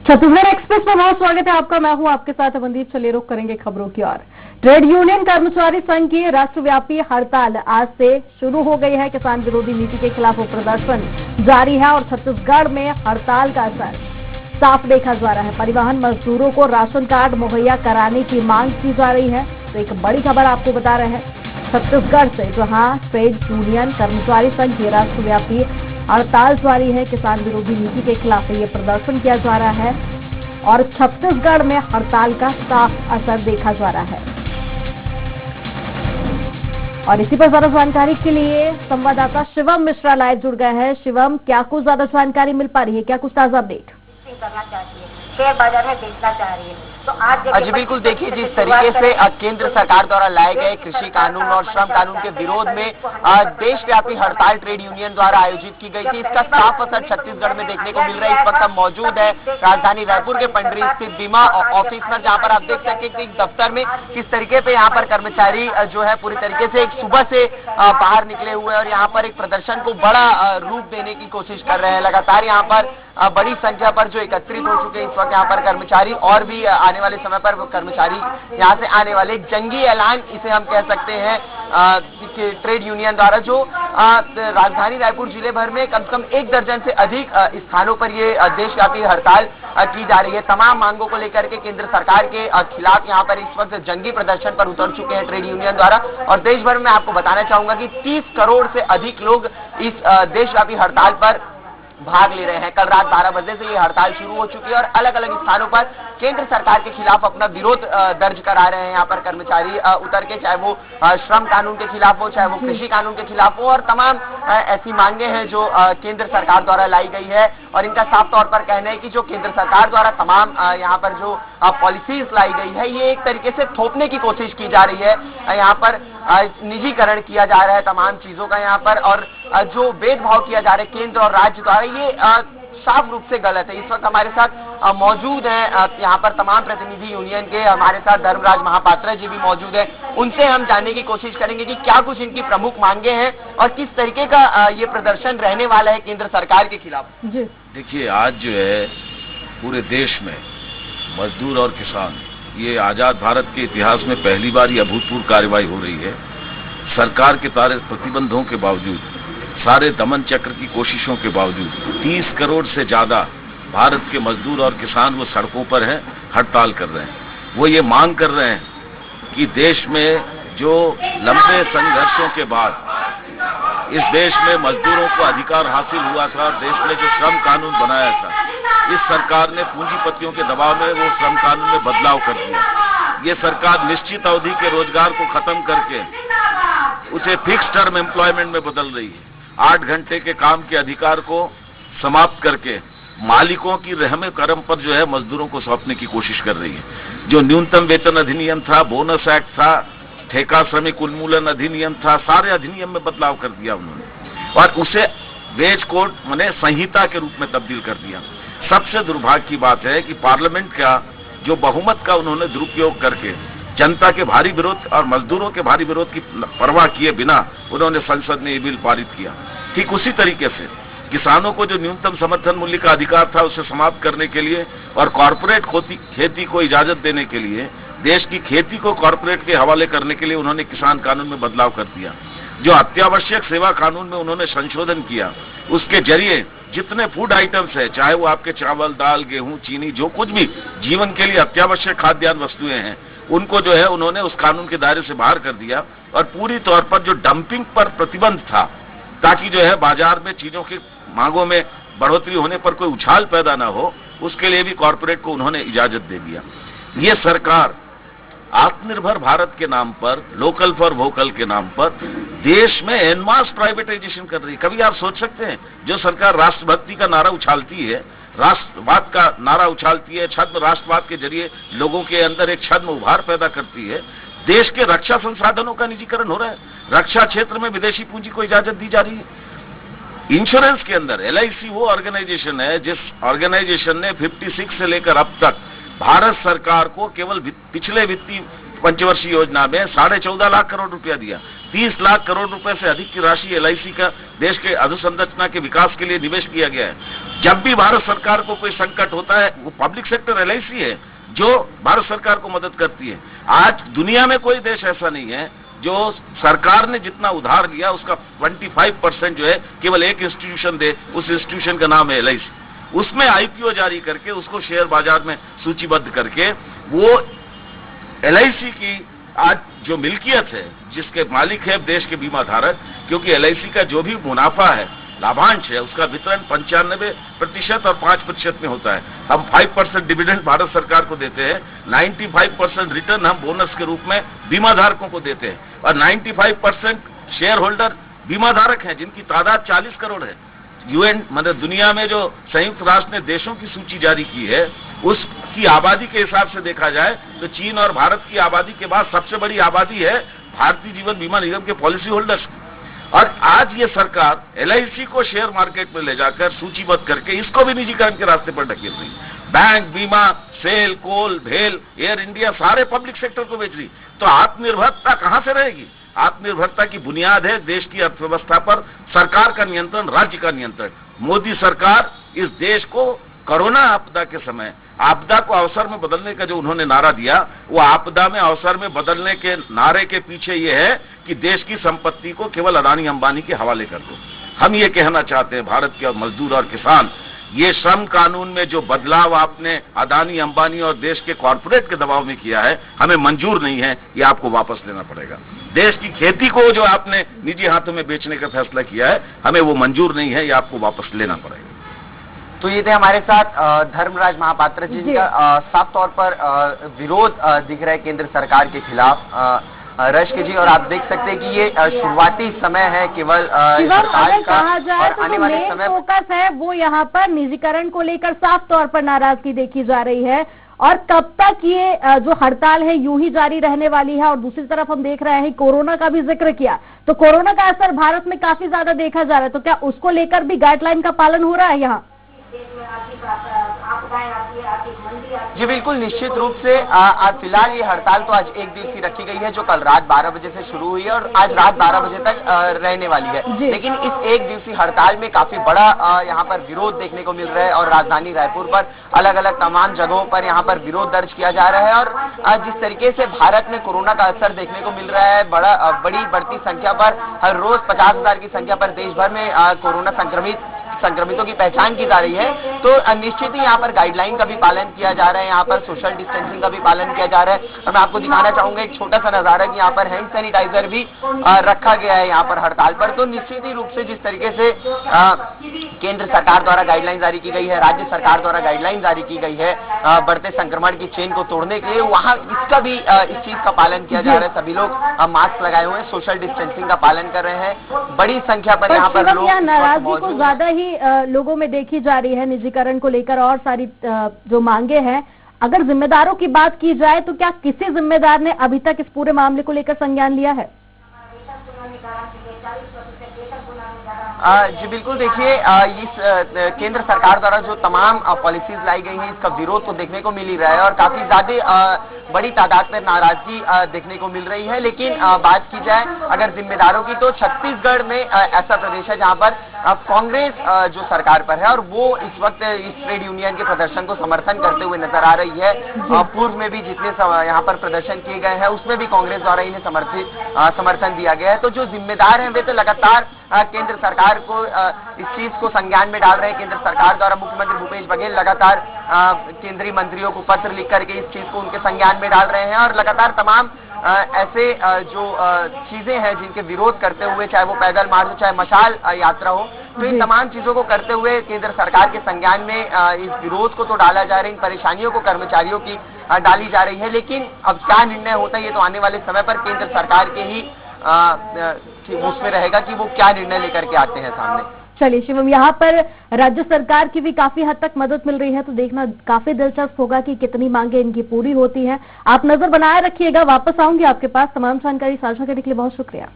Chhattisgarh express में बहुत स्वागत है आपका। मैं हूं आपके साथ अवंदीप। चलिए रुक करेंगे खबरों की ओर। ट्रेड यूनियन कर्मचारी संघ की राष्ट्रव्यापी हड़ताल आज से शुरू हो गई है। किसान विरोधी नीति के खिलाफ प्रदर्शन जारी है और छत्तीसगढ़ में हड़ताल का असर साफ देखा जा रहा है। परिवहन मजदूरों को राशन कार्ड मुहैया कराने की मांग की जा रही है। तो एक बड़ी खबर आपको बता रहे हैं छत्तीसगढ़ से, जहां ट्रेड यूनियन कर्मचारी संघ की राष्ट्रव्यापी हड़ताल जारी है। किसान विरोधी नीति के खिलाफ ये प्रदर्शन किया जा रहा है और छत्तीसगढ़ में हड़ताल का साफ असर देखा जा रहा है। और इसी पर ज्यादा जानकारी के लिए संवाददाता शिवम मिश्रा लाइव जुड़ गए हैं। शिवम, क्या कुछ ज्यादा जानकारी मिल पा रही है? क्या कुछ ताजा अपडेट करना चाहती है, शेयर बाजार में बेचना चाह रही है, तो आज जी बिल्कुल। देखिए, जिस तरीके से केंद्र सरकार द्वारा लाए गए कृषि कानून और श्रम कानून के विरोध में देशव्यापी हड़ताल ट्रेड यूनियन द्वारा आयोजित की गई थी, इसका साफ असर छत्तीसगढ़ में देखने को मिल रहा है। इस वक्त हम मौजूद है राजधानी रायपुर के पंडरी स्थित बीमा ऑफिस में, जहां पर आप देख सकते हैं कि दफ्तर में किस तरीके से यहाँ पर कर्मचारी जो है पूरी तरीके से एक सुबह से बाहर निकले हुए और यहाँ पर एक प्रदर्शन को बड़ा रूप देने की कोशिश कर रहे हैं। लगातार यहाँ पर बड़ी संख्या पर जो एकत्रित हो चुके हैं इस वक्त यहाँ पर कर्मचारी, और भी आने वाले समय पर कर्मचारी यहाँ से आने वाले एक जंगी ऐलान इसे हम कह सकते हैं कि ट्रेड यूनियन द्वारा जो राजधानी रायपुर जिले भर में कम से कम 1 दर्जन से अधिक स्थानों पर ये देशव्यापी हड़ताल की जा रही है। तमाम मांगों को लेकर के केंद्र सरकार के खिलाफ यहाँ पर इस वक्त जंगी प्रदर्शन पर उतर चुके हैं ट्रेड यूनियन द्वारा। और देश भर में आपको बताना चाहूंगा कि 30 करोड़ से अधिक लोग इस देशव्यापी हड़ताल पर भाग ले रहे हैं। कल रात 12 बजे से ये हड़ताल शुरू हो चुकी है और अलग अलग स्थानों पर केंद्र सरकार के खिलाफ अपना विरोध दर्ज करा रहे हैं यहाँ पर कर्मचारी उतर के, चाहे वो श्रम कानून के खिलाफ हो, चाहे वो कृषि कानून के खिलाफ हो। और तमाम ऐसी मांगे हैं जो केंद्र सरकार द्वारा लाई गई है और इनका साफ तौर पर कहना है कि जो केंद्र सरकार द्वारा तमाम यहाँ पर जो पॉलिसीज लाई गई है, ये एक तरीके से थोपने की कोशिश की जा रही है। यहाँ पर निजीकरण किया जा रहा है तमाम चीजों का यहाँ पर, और जो भेदभाव किया जा रहा है केंद्र और राज्य द्वारा, ये साफ रूप से गलत है। इस वक्त हमारे साथ मौजूद हैं यहाँ पर तमाम प्रतिनिधि यूनियन के। हमारे साथ धर्मराज महापात्रा जी भी मौजूद हैं। उनसे हम जानने की कोशिश करेंगे कि क्या कुछ इनकी प्रमुख मांगे हैं और किस तरीके का ये प्रदर्शन रहने वाला है केंद्र सरकार के खिलाफ। देखिए, आज जो है पूरे देश में मजदूर और किसान, ये आजाद भारत के इतिहास में पहली बार ये अभूतपूर्व कार्रवाई हो रही है। सरकार के सारे प्रतिबंधों के बावजूद, सारे दमन चक्र की कोशिशों के बावजूद 30 करोड़ से ज्यादा भारत के मजदूर और किसान वो सड़कों पर हैं, हड़ताल कर रहे हैं। वो ये मांग कर रहे हैं कि देश में जो लंबे संघर्षों के बाद इस देश में मजदूरों को अधिकार हासिल हुआ था, देश में जो श्रम कानून बनाया था, इस सरकार ने पूंजीपतियों के दबाव में वो श्रम कानून में बदलाव कर दिया। ये सरकार निश्चित अवधि के रोजगार को खत्म करके उसे फिक्स टर्म एम्प्लॉयमेंट में बदल रही है। 8 घंटे के काम के अधिकार को समाप्त करके मालिकों की रहमे करम पर जो है मजदूरों को सौंपने की कोशिश कर रही है। जो न्यूनतम वेतन अधिनियम था, बोनस एक्ट था, ठेका श्रमिक उन्मूलन अधिनियम था, सारे अधिनियम में बदलाव कर दिया उन्होंने और उसे वेज कोड माने संहिता के रूप में तब्दील कर दिया। सबसे दुर्भाग्य की बात है कि पार्लियामेंट का जो बहुमत का उन्होंने दुरुपयोग करके जनता के भारी विरोध और मजदूरों के भारी विरोध की परवाह किए बिना उन्होंने संसद में ये बिल पारित किया। ठीक उसी तरीके से किसानों को जो न्यूनतम समर्थन मूल्य का अधिकार था उसे समाप्त करने के लिए और कॉर्पोरेट खेती को इजाजत देने के लिए, देश की खेती को कॉर्पोरेट के हवाले करने के लिए उन्होंने किसान कानून में बदलाव कर दिया। जो अत्यावश्यक सेवा कानून में उन्होंने संशोधन किया, उसके जरिए जितने फूड आइटम्स है, चाहे वो आपके चावल, दाल, गेहूं, चीनी, जो कुछ भी जीवन के लिए अत्यावश्यक खाद्यान्न वस्तुएं हैं, उनको जो है उन्होंने उस कानून के दायरे से बाहर कर दिया। और पूरी तौर पर जो डंपिंग पर प्रतिबंध था, ताकि जो है बाजार में चीजों की मांगों में बढ़ोतरी होने पर कोई उछाल पैदा ना हो, उसके लिए भी कॉर्पोरेट को उन्होंने इजाजत दे दिया। ये सरकार आत्मनिर्भर भारत के नाम पर, लोकल फॉर वोकल के नाम पर देश में एनमास प्राइवेटाइजेशन कर रही है। कभी आप सोच सकते हैं, जो सरकार राष्ट्रभक्ति का नारा उछालती है, राष्ट्रवाद का नारा उछालती है, छद्म राष्ट्रवाद के जरिए लोगों के अंदर एक छद्म उभार पैदा करती है, देश के रक्षा संसाधनों का निजीकरण हो रहा है, रक्षा क्षेत्र में विदेशी पूंजी को इजाजत दी जा रही है। इंश्योरेंस के अंदर LIC वो ऑर्गेनाइजेशन है जिस ऑर्गेनाइजेशन ने 56 से लेकर अब तक भारत सरकार को केवल पिछले वित्तीय पंचवर्षीय योजना में 14.5 लाख करोड़ रुपया दिया। 30 लाख करोड़ रुपए से अधिक की राशि LIC का देश के अधोसंरचना के विकास के लिए निवेश किया गया है। जब भी भारत सरकार को कोई संकट होता है, वो पब्लिक सेक्टर LIC है जो भारत सरकार को मदद करती है। आज दुनिया में कोई देश ऐसा नहीं है जो सरकार ने जितना उधार लिया उसका 25% जो है केवल एक इंस्टीट्यूशन दे, उस इंस्टीट्यूशन का नाम है LIC। उसमें IPO जारी करके उसको शेयर बाजार में सूचीबद्ध करके वो LIC की आज जो मिल्कियत है, जिसके मालिक है देश के बीमा धारक, क्योंकि LIC का जो भी मुनाफा है, लाभांश है, उसका वितरण 95% और 5% में होता है। हम 5% डिविडेंड भारत सरकार को देते हैं, 95% रिटर्न हम बोनस के रूप में बीमा धारकों को देते हैं और 95% शेयर होल्डर बीमा धारक हैं जिनकी तादाद 40 करोड़ है। UN मतलब दुनिया में जो संयुक्त राष्ट्र ने देशों की सूची जारी की है, उसकी आबादी के हिसाब से देखा जाए तो चीन और भारत की आबादी के बाद सबसे बड़ी आबादी है भारतीय जीवन बीमा निगम के पॉलिसी होल्डर्स। और आज ये सरकार LIC को शेयर मार्केट में ले जाकर सूचीबद्ध करके इसको भी निजीकरण के रास्ते पर ढकेल रही। बैंक, बीमा, सेल, कोल, भेल, एयर इंडिया सारे पब्लिक सेक्टर को बेच रही। तो आत्मनिर्भरता कहां से रहेगी? आत्मनिर्भरता की बुनियाद है देश की अर्थव्यवस्था पर सरकार का नियंत्रण, राज्य का नियंत्रण। मोदी सरकार इस देश को कोरोना आपदा के समय आपदा को अवसर में बदलने का जो उन्होंने नारा दिया, वो आपदा में अवसर में बदलने के नारे के पीछे ये है कि देश की संपत्ति को केवल अदानी अंबानी के हवाले कर दो। हम ये कहना चाहते हैं भारत के मजदूर और किसान, ये श्रम कानून में जो बदलाव आपने अदानी अंबानी और देश के कॉर्पोरेट के दबाव में किया है, हमें मंजूर नहीं है, ये आपको वापस लेना पड़ेगा। देश की खेती को जो आपने निजी हाथों में बेचने का फैसला किया है, हमें वो मंजूर नहीं है, ये आपको वापस लेना पड़ेगा। तो ये थे हमारे साथ धर्मराज महापात्र जी, जिनका साफ तौर पर विरोध दिख रहा है केंद्र सरकार के खिलाफ। रश्क जी, और आप देख सकते हैं कि ये शुरुआती समय है केवल अगर कहा जाए तो जो मेन फोकस है वो यहाँ पर निजीकरण को लेकर साफ तौर पर नाराजगी देखी जा रही है। और कब तक ये जो हड़ताल है यूं ही जारी रहने वाली है? और दूसरी तरफ हम देख रहे हैं कोरोना का भी जिक्र किया, तो कोरोना का असर भारत में काफी ज्यादा देखा जा रहा है, तो क्या उसको लेकर भी गाइडलाइन का पालन हो रहा है यहाँ? जी बिल्कुल, निश्चित रूप से फिलहाल ये हड़ताल तो आज एक दिवसीय रखी गई है जो कल रात 12 बजे से शुरू हुई है और आज रात 12 बजे तक रहने वाली है। लेकिन इस एक दिवसीय हड़ताल में काफी बड़ा यहाँ पर विरोध देखने को मिल रहा है और राजधानी रायपुर पर अलग अलग तमाम जगहों पर यहाँ पर विरोध दर्ज किया जा रहा है। और जिस तरीके से भारत में कोरोना का असर देखने को मिल रहा है, बढ़ती संख्या पर हर रोज 50,000 की संख्या पर देश भर में कोरोना संक्रमितों की पहचान की जा रही है, तो निश्चित ही यहाँ पर गाइडलाइन का भी पालन किया जा रहा है, यहाँ पर सोशल डिस्टेंसिंग का भी पालन किया जा रहा है। और मैं आपको दिखाना चाहूंगा एक छोटा सा नजारा कि यहाँ पर हैंड सैनिटाइजर भी रखा गया है यहाँ पर हड़ताल पर। तो निश्चित ही रूप से जिस तरीके से केंद्र सरकार द्वारा गाइडलाइन जारी की गई है, राज्य सरकार द्वारा गाइडलाइन जारी की गई है बढ़ते संक्रमण की चेन को तोड़ने के लिए, वहाँ इसका भी इस चीज का पालन किया जा रहा है। सभी लोग मास्क लगाए हुए हैं, सोशल डिस्टेंसिंग का पालन कर रहे हैं। बड़ी संख्या पर यहाँ पर लोग नाराजगी को ज्यादा ही लोगों में देखी जा रही है निजीकरण को लेकर और सारी जो मांगे हैं। अगर जिम्मेदारों की बात की जाए तो क्या किसी जिम्मेदार ने अभी तक इस पूरे मामले को लेकर संज्ञान लिया है? जी बिल्कुल, देखिए इस केंद्र सरकार द्वारा जो तमाम पॉलिसीज लाई गई हैं, इसका विरोध तो देखने को मिल ही रहा है और काफी ज्यादा बड़ी तादाद में नाराजगी देखने को मिल रही है। लेकिन बात की जाए अगर जिम्मेदारों की, तो छत्तीसगढ़ में ऐसा प्रदेश है जहां पर कांग्रेस जो सरकार पर है और वो इस वक्त इस ट्रेड यूनियन के प्रदर्शन को समर्थन करते हुए नजर आ रही है। पूर्व में भी जितने यहाँ पर प्रदर्शन किए गए हैं उसमें भी कांग्रेस द्वारा इन्हें समर्थन दिया गया है। तो जो जिम्मेदार हैं वे तो लगातार केंद्र सरकार को इस चीज को संज्ञान में डाल रहे हैं। केंद्र सरकार द्वारा मुख्यमंत्री भूपेश बघेल लगातार केंद्रीय मंत्रियों को पत्र लिख करके इस चीज को उनके संज्ञान में डाल रहे हैं और लगातार तमाम ऐसे जो चीजें हैं जिनके विरोध करते हुए, चाहे वो पैदल मार्च हो, चाहे मशाल यात्रा हो, तो इन तमाम चीजों को करते हुए केंद्र सरकार के संज्ञान में इस विरोध को तो डाला जा रहा है, इन परेशानियों को कर्मचारियों की डाली जा रही है। लेकिन अब क्या निर्णय होता है ये तो आने वाले समय पर केंद्र सरकार के ही उसमें रहेगा कि वो क्या निर्णय लेकर के आते हैं सामने। चलिए शिवम, यहाँ पर राज्य सरकार की भी काफी हद तक मदद मिल रही है, तो देखना काफी दिलचस्प होगा कि कितनी मांगे इनकी पूरी होती हैं। आप नजर बनाए रखिएगा, वापस आऊंगी आपके पास। तमाम जानकारी साझा करने के लिए बहुत शुक्रिया।